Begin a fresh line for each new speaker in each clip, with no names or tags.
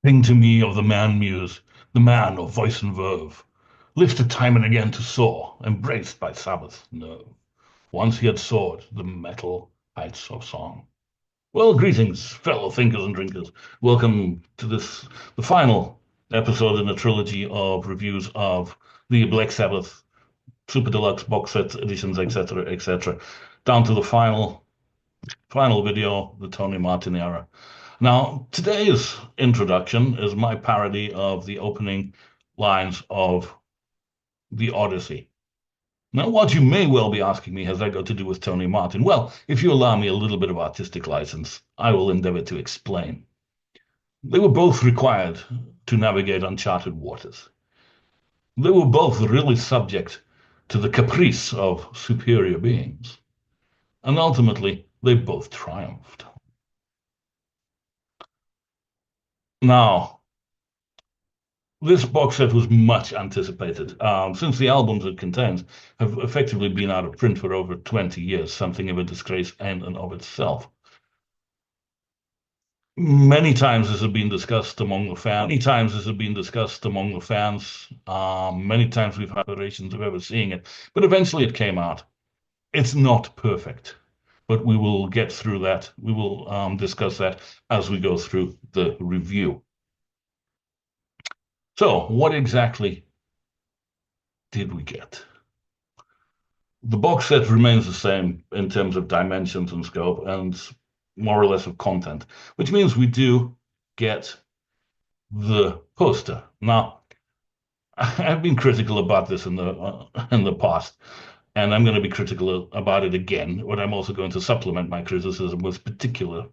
Sing to me of the man Muse, the man of voice and verve, lifted time and again to soar, embraced by Sabbath nerve. Once he had soared the metal heights of song. Well, greetings, fellow thinkers and drinkers. Welcome to the final episode in a trilogy of reviews of the Black Sabbath Super Deluxe box set editions, etc., etc., down to the final video, the Tony Martin era. Now, today's introduction is my parody of the opening lines of The Odyssey. Now, what you may well be asking me, has that got to do with Tony Martin? Well, if you allow me a little bit of artistic license, I will endeavor to explain. They were both required to navigate uncharted waters. They were both really subject to the caprice of superior beings. And ultimately, they both triumphed. Now, this box set was much anticipated, since the albums it contains have effectively been out of print for over 20 years, something of a disgrace in and of itself. Many times this has been discussed among the fans. Many times this has been discussed among the fans. Many times we've had iterations of ever seeing it, but eventually it came out. It's not perfect, but we will get through that. We will discuss that as we go through the review. So, what exactly did we get? The box set remains the same in terms of dimensions and scope and more or less of content, which means we do get the poster. Now, I've been critical about this in the past, and I'm going to be critical about it again, but I'm also going to supplement my criticism with particular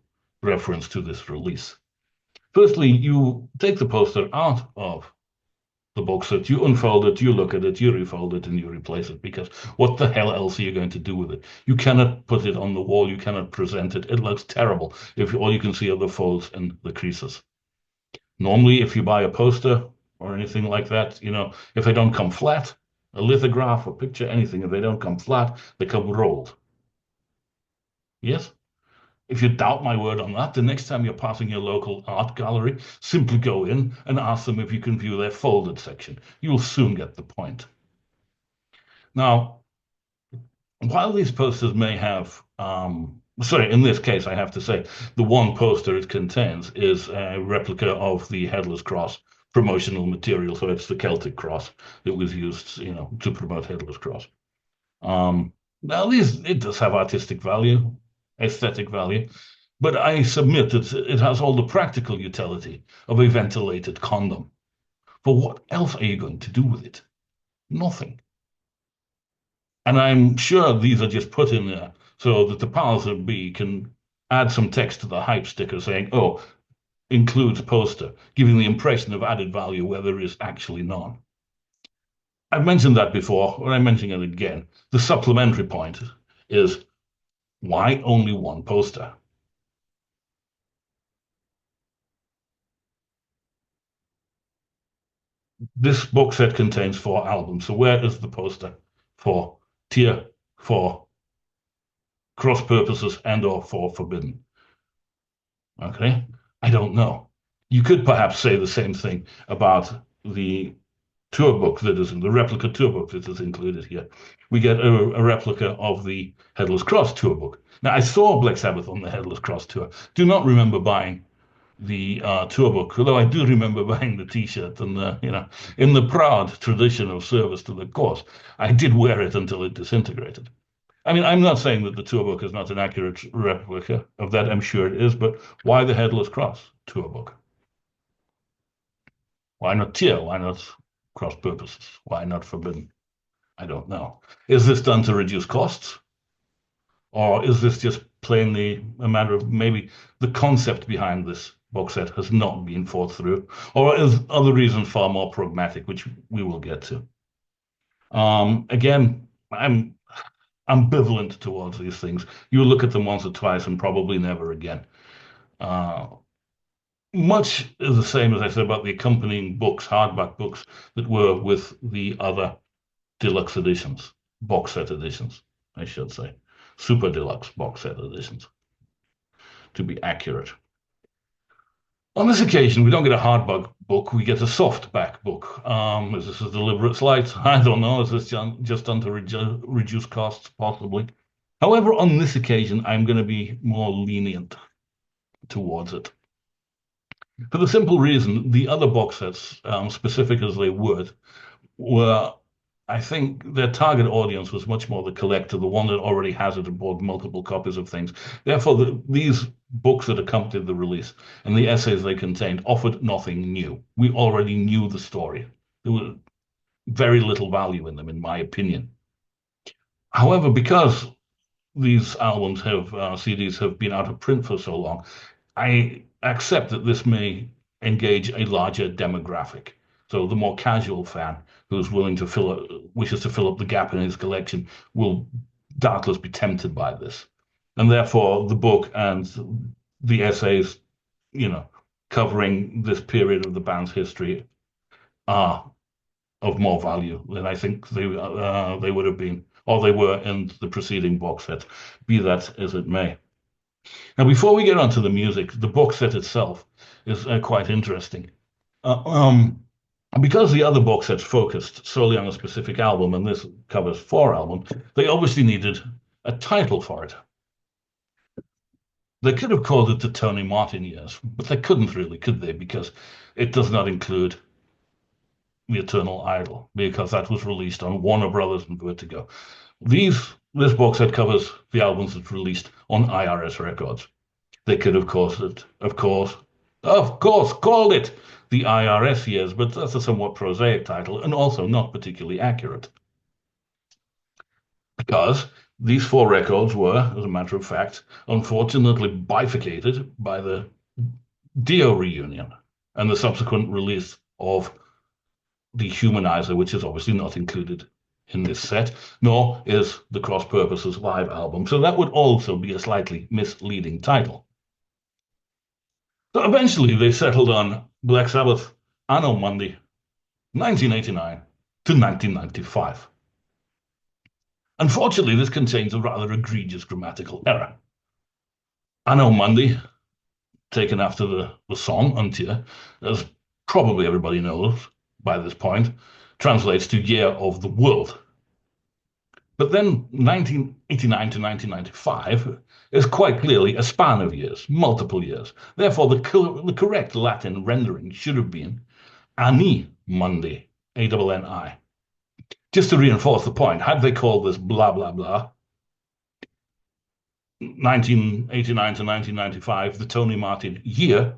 reference to this release. Firstly, you take the poster out of the box set, you unfold it, you look at it, you refold it, and you replace it, because what the hell else are you going to do with it? You cannot put it on the wall, you cannot present it. It looks terrible if all you can see are the folds and the creases. Normally, if you buy a poster or anything like that, if they don't come flat, a lithograph, a picture, anything, if they don't come flat, they come rolled. Yes? If you doubt my word on that, the next time you're passing your local art gallery, simply go in and ask them if you can view their folded section. You'll soon get the point. Now, while these posters may have, in this case, I have to say, the one poster it contains is a replica of the headless cross promotional material. So it's the Celtic cross that was used, to promote headless cross. Now, it does have artistic value, aesthetic value, but I submit that it has all the practical utility of a ventilated condom. For what else are you going to do with it? Nothing. And I'm sure these are just put in there so that the powers that be can add some text to the hype sticker saying, oh, includes poster, giving the impression of added value where there is actually none. I've mentioned that before, but I'm mentioning it again. The supplementary point is, why only one poster? This box set contains 4 albums, so where is the poster for Tier 4 cross purposes and or for Forbidden? Okay, I don't know. You could perhaps say the same thing about the tour book that is in the replica tour book that is included here. We get a replica of the Headless Cross tour book. Now, I saw Black Sabbath on the Headless Cross tour. Do not remember buying the tour book, although I do remember buying the T-shirt. And in the proud tradition of service to the cause, I did wear it until it disintegrated. I mean, I'm not saying that the tour book is not an accurate replica of that. I'm sure it is, but why the Headless Cross tour book? Why not tier? Why not cross purposes? Why not forbidden? I don't know. Is this done to reduce costs? Or is this just plainly a matter of maybe the concept behind this box set has not been thought through? Or is other reasons far more pragmatic, which we will get to? Again, I'm ambivalent towards these things. You look at them once or twice and probably never again. Much is the same as I said about the accompanying books, hardback books that were with the other deluxe editions, box set editions, I should say, super deluxe box set editions, to be accurate. On this occasion, we don't get a hardback book, we get a softback book. Is this a deliberate slight? I don't know. Is this just done to reduce costs? Possibly. However, on this occasion, I'm going to be more lenient towards it. For the simple reason, the other box sets, specific as they were, I think their target audience was much more the collector, the one that already has it and bought multiple copies of things. Therefore, these books that accompanied the release and the essays they contained offered nothing new. We already knew the story. There was very little value in them, in my opinion. However, because these albums have CDs have been out of print for so long, I accept that this may engage a larger demographic. So the more casual fan who's willing to wishes to fill up the gap in his collection will doubtless be tempted by this. And therefore the book and the essays, you know, covering this period of the band's history are of more value than I think they would have been, or they were in the preceding box set, be that as it may. Now, before we get onto the music, the box set itself is quite interesting. Uh, um, because the other box sets focused solely on a specific album, and this covers four albums, they obviously needed a title for it. They could have called it the Tony Martin years, but they couldn't really, could they? Because it does not include The Eternal Idol, because that was released on Warner Brothers and Vertigo. This box set covers the albums that released on IRS Records. They could, of course, called it the IRS years, but that's a somewhat prosaic title and also not particularly accurate. Because these four records were, as a matter of fact, unfortunately bifurcated by the Dio reunion and the subsequent release of the Humanizer, which is obviously not included in this set, nor is the Cross Purposes live album. So that would also be a slightly misleading title. So eventually they settled on Black Sabbath Anno Mundi, 1989 to 1995. Unfortunately, this contains a rather egregious grammatical error. Anno Mundi, taken after the song Untier, as probably everybody knows by this point, translates to Year of the World. But then 1989 to 1995 is quite clearly a span of years, multiple years. Therefore, the correct Latin rendering should have been Ani Mundi, A-N-N-I. Just to reinforce the point, had they called this blah, blah, blah, 1989 to 1995, the Tony Martin year,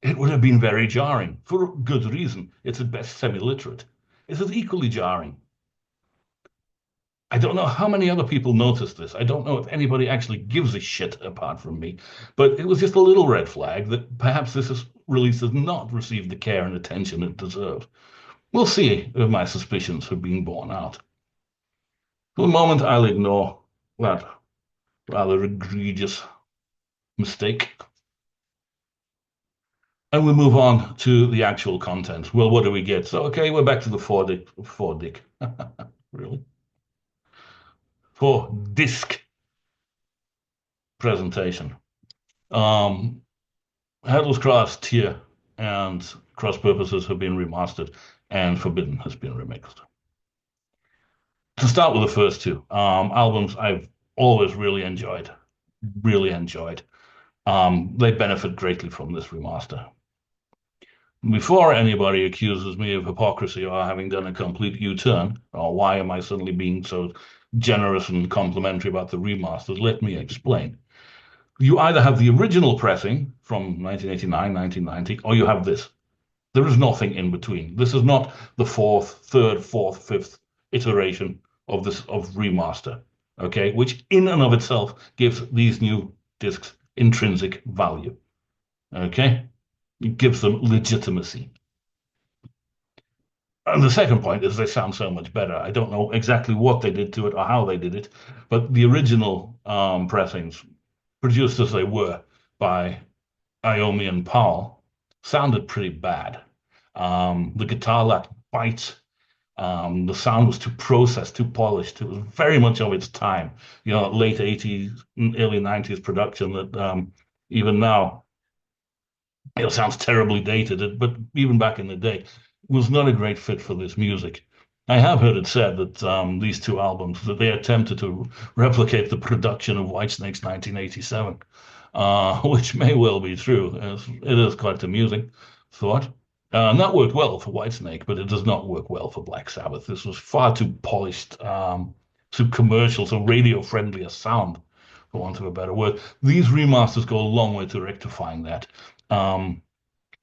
it would have been very jarring, for good reason. It's at best semi-literate. It's equally jarring. I don't know how many other people noticed this. I don't know if anybody actually gives a shit apart from me, but it was just a little red flag that perhaps release has not received the care and attention it deserved. We'll see if my suspicions have been borne out. For the moment, I'll ignore that rather egregious mistake. And we move on to the actual content. Well, what do we get? So, okay, we're back to the four dick. Really? Four disc presentation. Headless Cross, Tier, and Cross Purposes have been remastered, and Forbidden has been remixed. To start with the first two albums, I've always really enjoyed. Really enjoyed. They benefit greatly from this remaster. Before anybody accuses me of hypocrisy or having done a complete U-turn, or why am I suddenly being so generous and complimentary about the remasters, let me explain. You either have the original pressing from 1989, 1990, or you have this. There is nothing in between. This is not the third, fourth, fifth iteration of remaster, okay, which in and of itself gives these new discs intrinsic value, okay? It gives them legitimacy. And the second point is they sound so much better. I don't know exactly what they did to it or how they did it, but the original pressings, produced as they were by Iommi and Powell, sounded pretty bad. The guitar lacked bite. The sound was too processed, too polished. It was very much of its time. You know, late 80s, early 90s production that even now It sounds terribly dated, but even back in the day, it was not a great fit for this music. I have heard it said that these two albums that they attempted to replicate the production of Whitesnake's 1987, which may well be true. As it is quite amusing thought. And that worked well for Whitesnake, but it does not work well for Black Sabbath. This was far too polished, too commercial, so radio-friendly a sound, for want of a better word. These remasters go a long way to rectifying that. Um,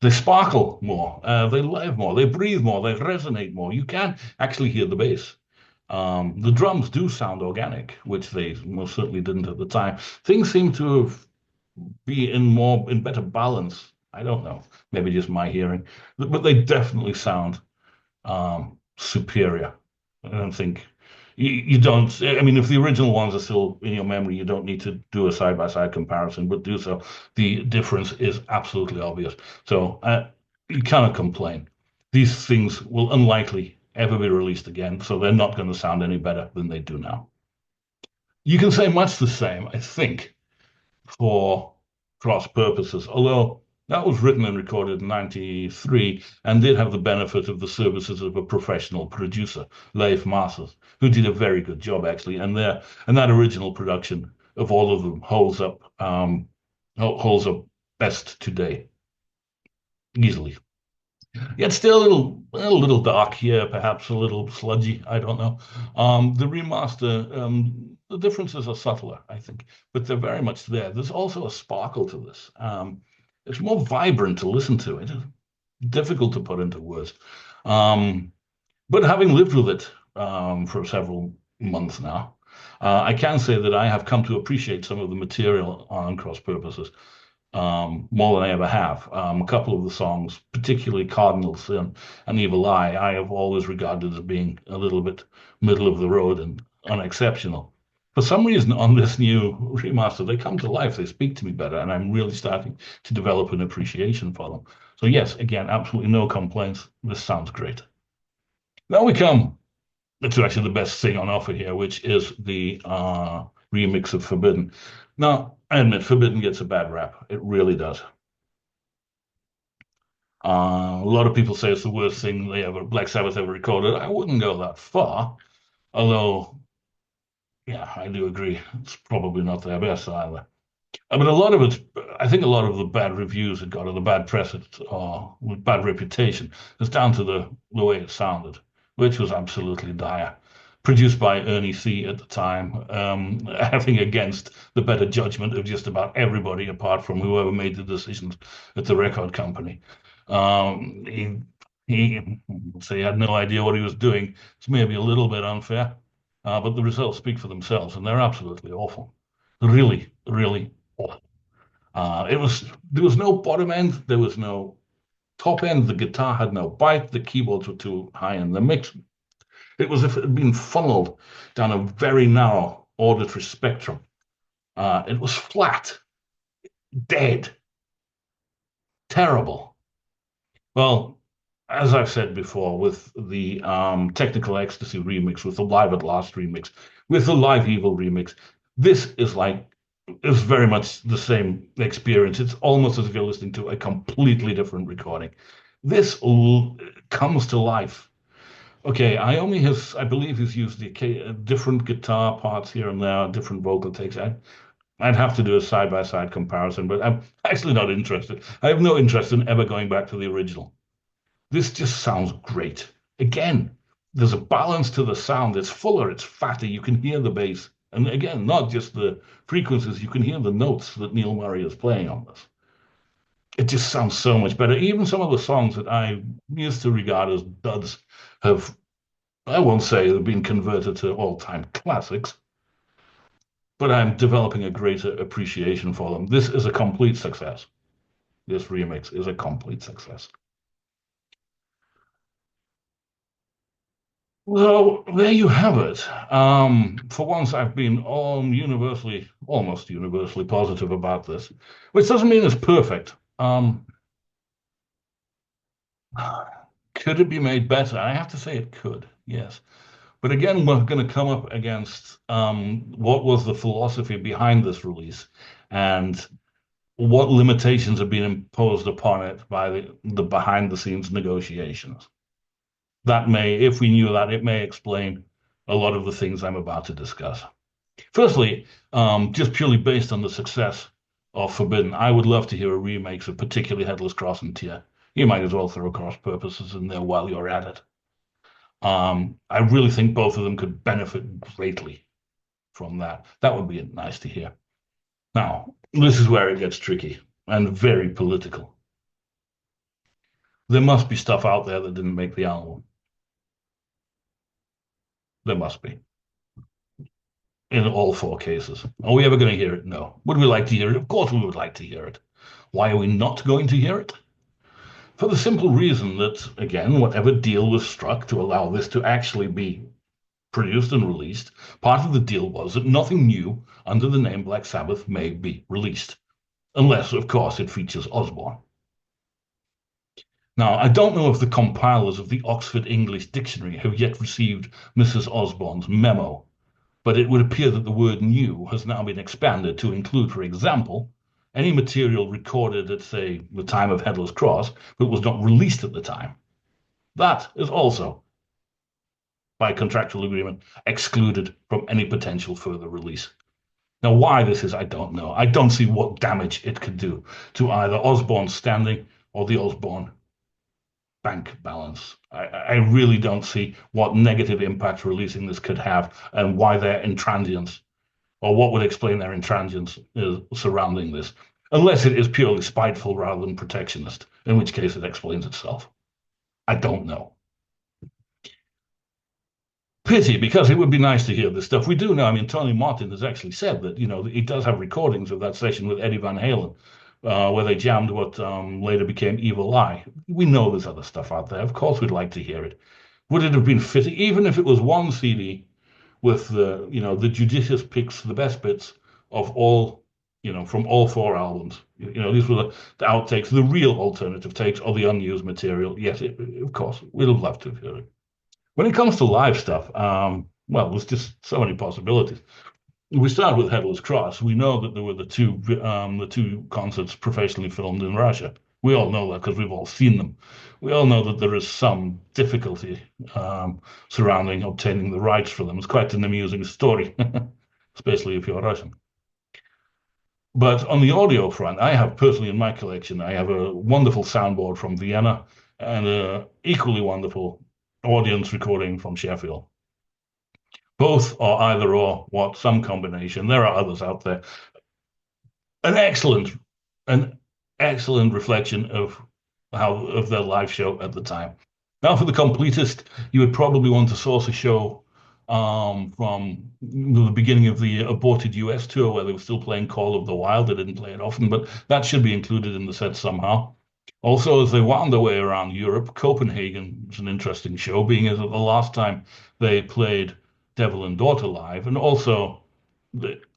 they sparkle more, they live more, they breathe more, they resonate more. You can actually hear the bass. The drums do sound organic, which they most certainly didn't at the time. Things seem to have be in better balance. I don't know, maybe just my hearing, but they definitely sound superior. I don't think you don't. I mean, if the original ones are still in your memory, you don't need to do a side-by-side comparison, but do so. The difference is absolutely obvious. So you cannot complain. These things will unlikely ever be released again, so they're not going to sound any better than they do now. You can say much the same, I think, for cross purposes, although that was written and recorded in 93 and did have the benefit of the services of a professional producer, Leif Masters, who did a very good job actually. And that original production of all of them holds up best today, easily. Yet still a little dark here, perhaps a little sludgy. I don't know. The remaster, the differences are subtler, I think, but they're very much there. There's also a sparkle to this. It's more vibrant to listen to. It is difficult to put into words. Um, but having lived with it for several months now, I can say that I have come to appreciate some of the material on cross purposes more than I ever have. A couple of the songs, particularly Cardinal Sin and Evil Eye, I have always regarded as being a little bit middle of the road and unexceptional. For some reason, on this new remaster, they come to life. They speak to me better, and I'm really starting to develop an appreciation for them. So yes, again, absolutely no complaints. This sounds great. Now we come to actually the best thing on offer here, which is the remix of Forbidden. Now, I admit Forbidden gets a bad rap. It really does. A lot of people say it's the worst thing Black Sabbath ever recorded. I wouldn't go that far, although, yeah, I do agree. It's probably not their best either. I mean, I think a lot of the bad reviews it got, or the bad press or with bad reputation, is down to the way it sounded, which was absolutely dire. Produced by Ernie C. at the time, having against the better judgment of just about everybody apart from whoever made the decisions at the record company. He say he had no idea what he was doing. It's maybe a little bit unfair, but the results speak for themselves, and they're absolutely awful. Really, really awful. There was no bottom end, there was no top end. The guitar had no bite. The keyboards were too high in the mix. It was as if it had been funneled down a very narrow auditory spectrum. It was flat, dead, terrible. Well, as I've said before, with the Technical Ecstasy remix, with the Live at Last remix, with the Live Evil remix, this is very much the same experience. It's almost as if you're listening to a completely different recording. This comes to life. Okay, I believe he's used different guitar parts here and there, different vocal takes. I'd have to do a side-by-side comparison, but I'm actually not interested. I have no interest in ever going back to the original. This just sounds great. Again, there's a balance to the sound. It's fuller, it's fatter. You can hear the bass. And again, not just the frequencies, you can hear the notes that Neil Murray is playing on this. It just sounds so much better. Even some of the songs that I used to regard as duds have, I won't say they've been converted to all-time classics, but I'm developing a greater appreciation for them. This is a complete success. This remix is a complete success. Well, there you have it. For once, I've been almost universally positive about this, which doesn't mean it's perfect. Could it be made better? I have to say it could, yes. But again, we're going to come up against what was the philosophy behind this release. And what limitations have been imposed upon it by the behind the scenes negotiations. That may, if we knew that, it may explain a lot of the things I'm about to discuss. Firstly, just purely based on the success of Forbidden, I would love to hear a remake of particularly Headless Cross and Tear. You might as well throw cross purposes in there while you're at it. I really think both of them could benefit greatly from that. That would be nice to hear. Now, this is where it gets tricky and very political. There must be stuff out there that didn't make the album. There must be. In all four cases. Are we ever going to hear it? No. Would we like to hear it? Of course we would like to hear it. Why are we not going to hear it? For the simple reason that, again, whatever deal was struck to allow this to actually be produced and released, part of the deal was that nothing new under the name Black Sabbath may be released, unless, of course, it features Osborne. Now, I don't know if the compilers of the Oxford English Dictionary have yet received Mrs. Osborne's memo, but it would appear that the word new has now been expanded to include, for example, any material recorded at, say, the time of Headless Cross, but was not released at the time. That is also, by contractual agreement, excluded from any potential further release. Now, why this is, I don't know. I don't see what damage it could do to either Osborne's standing or the Osborne bank balance. I really don't see what negative impact releasing this could have and why their intransigence, or what would explain their intransigence surrounding this, unless it is purely spiteful rather than protectionist, in which case it explains itself. I don't know. Pity, because it would be nice to hear this stuff. We do know, I mean, Tony Martin has actually said that, he does have recordings of that session with Eddie Van Halen, where they jammed what later became Evil Eye. We know there's other stuff out there. Of course, we'd like to hear it. Would it have been fitting, even if it was one CD with the judicious picks, the best bits of all, from all four albums? These were the outtakes, the real alternative takes, or the unused material. Yes, of course, we'd have loved to hear it. When it comes to live stuff, well, there's just so many possibilities. We start with Headless Cross. We know that there were the two concerts professionally filmed in Russia. We all know that because we've all seen them. We all know that there is some difficulty surrounding obtaining the rights for them. It's quite an amusing story, especially if you're Russian. But on the audio front, I have personally in my collection, I have a wonderful soundboard from Vienna and an equally wonderful audience recording from Sheffield. Both are either or, what, some combination. There are others out there. An excellent reflection of their live show at the time. Now, for the completist, you would probably want to source a show from the beginning of the aborted US tour, where they were still playing Call of the Wild. They didn't play it often, but that should be included in the set somehow. Also, as they wound their way around Europe, Copenhagen was an interesting show, being as the last time they played Devil and Daughter live, and also,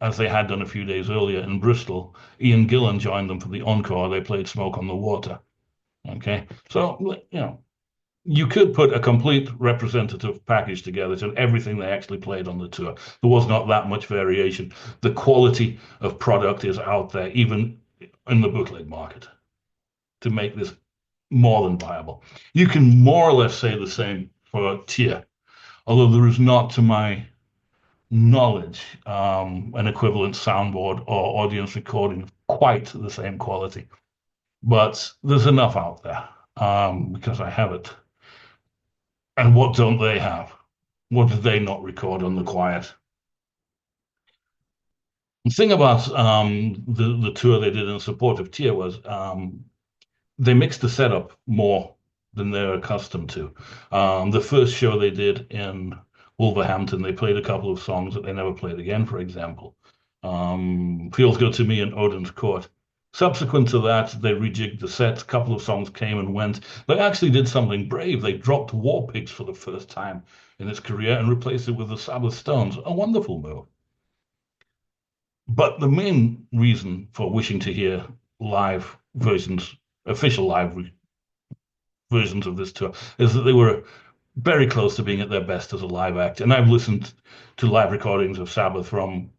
as they had done a few days earlier in Bristol, Ian Gillan joined them for the encore. They played Smoke on the Water. Okay, so, you could put a complete representative package together to everything they actually played on the tour. There was not that much variation. The quality of product is out there, even in the bootleg market, to make this more than viable. You can more or less say the same for Tear, although there is not, to my knowledge, an equivalent soundboard or audience recording of quite the same quality. But there's enough out there because I have it. And what don't they have? What did they not record on the quiet? The thing about the tour they did in support of Tear was they mixed the setup more than they're accustomed to. The first show they did in Wolverhampton, they played a couple of songs that they never played again, for example. Feels Good to Me and Odin's Court. Subsequent to that, they rejigged the set. A couple of songs came and went. They actually did something brave. They dropped War Pigs for the first time in its career and replaced it with the Sabbath Stones. A wonderful move. But the main reason for wishing to hear live versions, official live versions of this tour, is that they were very close to being at their best as a live act. And I've listened to live recordings of Sabbath from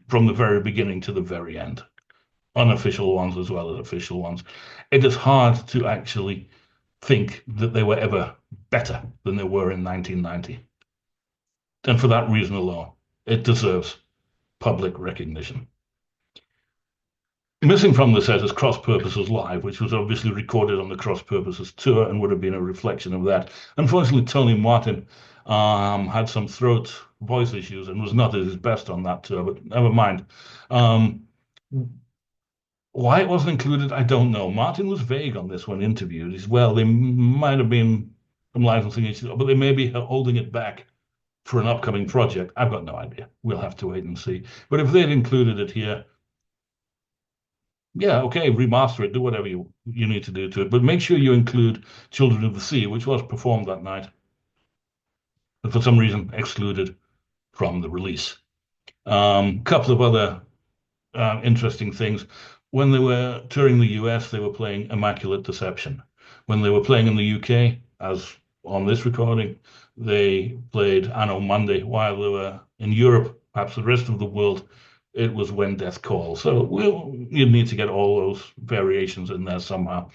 the very beginning to the very end. unofficial ones as well as official ones. It is hard to actually think that they were ever better than they were in 1990. And for that reason alone, it deserves public recognition. Missing from the set is Cross Purposes Live, which was obviously recorded on the Cross Purposes tour and would have been a reflection of that. Unfortunately, Tony Martin had some throat voice issues and was not at his best on that tour, but never mind. Um, why it wasn't included, I don't know. Martin was vague on this when interviewed. He's, well, they might have been some licensing issues, but they may be holding it back for an upcoming project. I've got no idea. We'll have to wait and see. But if they'd included it here, yeah, okay, remaster it, do whatever you need to do to it, but make sure you include Children of the Sea, which was performed that night, but for some reason excluded from the release. Couple of other interesting things. When they were touring the US, they were playing Immaculate Deception. When they were playing in the UK, as on this recording, they played Anno Monday. While they were in Europe, perhaps the rest of the world, it was When Death Calls. So you need to get all those variations in there somehow.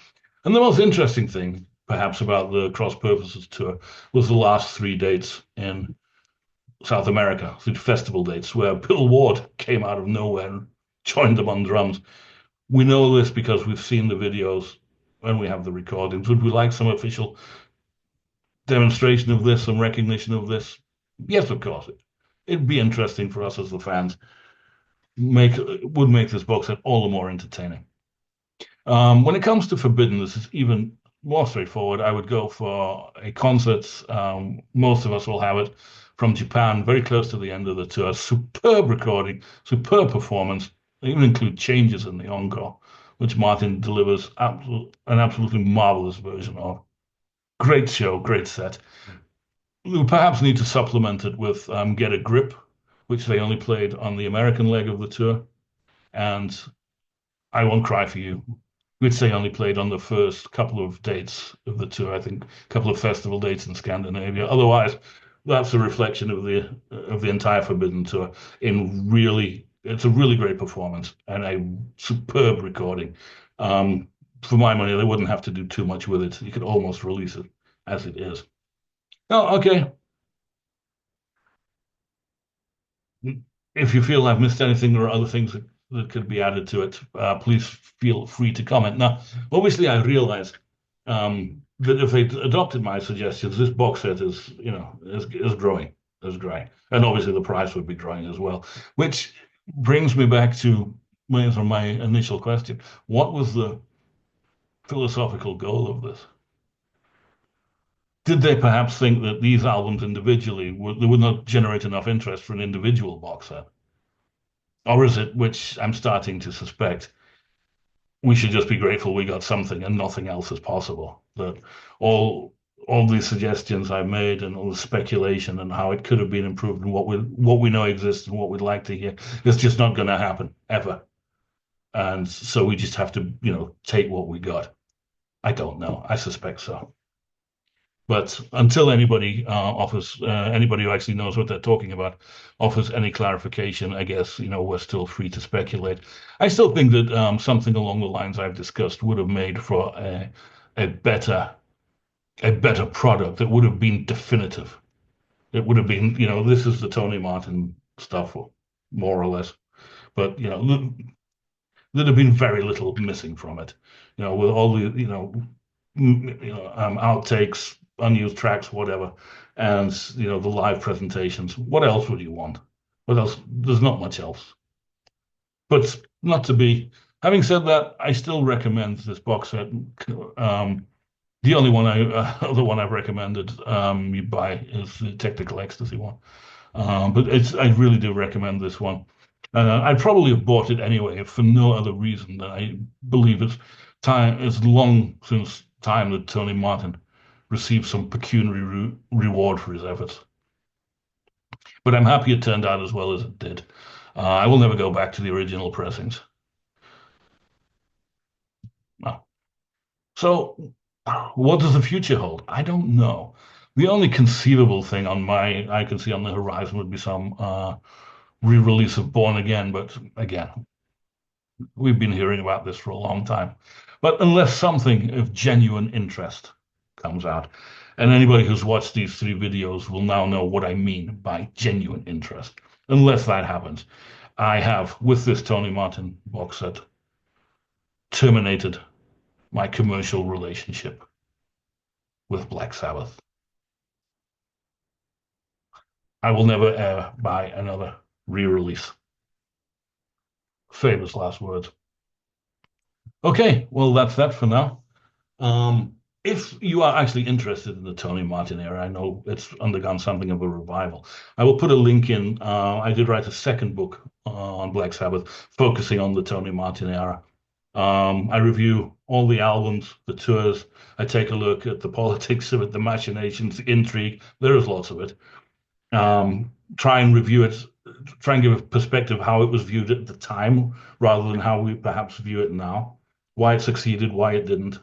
And the most interesting thing, perhaps, about the Cross Purposes tour was the last 3 dates in South America, the festival dates, where Bill Ward came out of nowhere and joined them on drums. We know this because we've seen the videos and we have the recordings. Would we like some official demonstration of this, some recognition of this? Yes, of course. It'd be interesting for us as the fans. Would make this box set all the more entertaining. When it comes to Forbidden, this is even more straightforward. I would go for a concert. Most of us will have it from Japan, very close to the end of the tour. Superb recording, superb performance. They even include changes in the encore, which Martin delivers an absolutely marvelous version of. Great show, great set. We perhaps need to supplement it with Get a Grip, which they only played on the American leg of the tour, and I Won't Cry for You, which they only played on the first couple of dates of the tour. I think a couple of festival dates in Scandinavia. Otherwise, that's a reflection of the entire Forbidden tour. It's a really great performance and a superb recording. For my money, they wouldn't have to do too much with it. You could almost release it as it is. Oh, okay. If you feel I've missed anything or other things that could be added to it, please feel free to comment. Now, obviously, I realize that if they adopted my suggestions, this box set is growing, and obviously the price would be growing as well. Which brings me back to my initial question: what was the philosophical goal of this? Did they perhaps think that these albums individually would not generate enough interest for an individual box set? Or is it, which I'm starting to suspect, we should just be grateful we got something and nothing else is possible? That all these suggestions I made and all the speculation and how it could have been improved and what we know exists and what we'd like to hear, it's just not going to happen ever. And so we just have to, take what we got. I don't know. I suspect so. But until anybody anybody who actually knows what they're talking about, offers any clarification, I guess, we're still free to speculate. I still think that something along the lines I've discussed would have made for a better product that would have been definitive. It would have been, this is the Tony Martin stuff, more or less. But, there'd have been very little missing from it. With all the, outtakes, unused tracks, whatever, and the live presentations. What else would you want? What else? There's not much else. But not to be. Having said that, I still recommend this box set. The only one other one I've recommended you buy is the Technical Ecstasy one. But I really do recommend this one. I'd probably have bought it anyway for no other reason than I believe it's long since time that Tony Martin received some pecuniary reward for his efforts. But I'm happy it turned out as well as it did. I will never go back to the original pressings. No. So, what does the future hold? I don't know. The only conceivable thing I can see on the horizon would be some re-release of Born Again, but again, We've been hearing about this for a long time. But unless something of genuine interest comes out, and anybody who's watched these three videos will now know what I mean by genuine interest. Unless that happens, I have, with this Tony Martin box set, terminated my commercial relationship with Black Sabbath. I will never ever buy another re-release. Famous last words. Okay, well, that's that for now. If you are actually interested in the Tony Martin era, I know it's undergone something of a revival. I will put a link in. I did write a second book on Black Sabbath, focusing on the Tony Martin era. I review all the albums, the tours. I take a look at the politics of it, the machinations, the intrigue. There is lots of it. Try and review it, try and give a perspective of how it was viewed at the time, rather than how we perhaps view it now. Why it succeeded, why it didn't.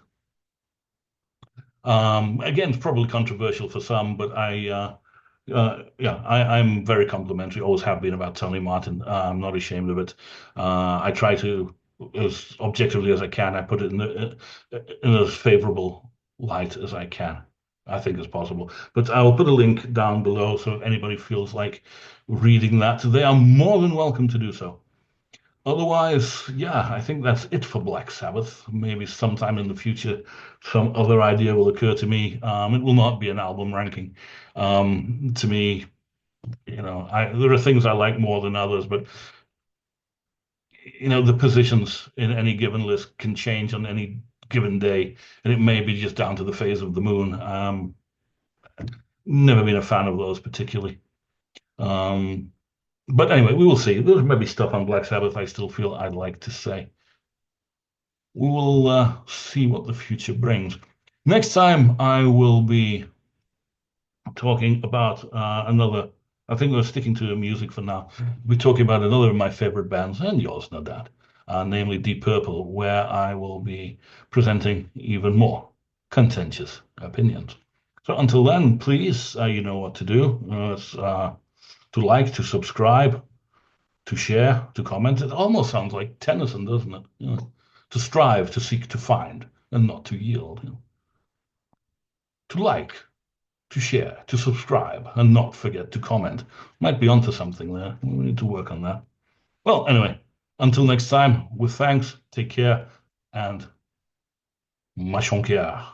Again, it's probably controversial for some, but yeah, I'm very complimentary. Always have been about Tony Martin. I'm not ashamed of it. I try to, as objectively as I can, I put it in as favorable light as I can. I think is possible. But I will put a link down below, so if anybody feels like reading that, they are more than welcome to do so. Otherwise, yeah, I think that's it for Black Sabbath. Maybe sometime in the future, some other idea will occur to me. It will not be an album ranking. To me, there are things I like more than others, but the positions in any given list can change on any given day, and it may be just down to the phase of the moon. Never been a fan of those particularly. Um, but anyway, we will see. There's maybe stuff on Black Sabbath I still feel I'd like to say. We will see what the future brings. Next time, I will be talking about another. I think we're sticking to the music for now. We're talking about another of my favorite bands, and yours, no doubt, namely Deep Purple, where I will be presenting even more contentious opinions. So until then, please, you know what to do. It's, to like, to subscribe, to share, to comment. It almost sounds like Tennyson, doesn't it? To strive, to seek, to find, and not to yield. To like, to share, to subscribe, and not forget to comment. Might be onto something there. We need to work on that. Well, anyway, until next time, with thanks, take care, and machonkier.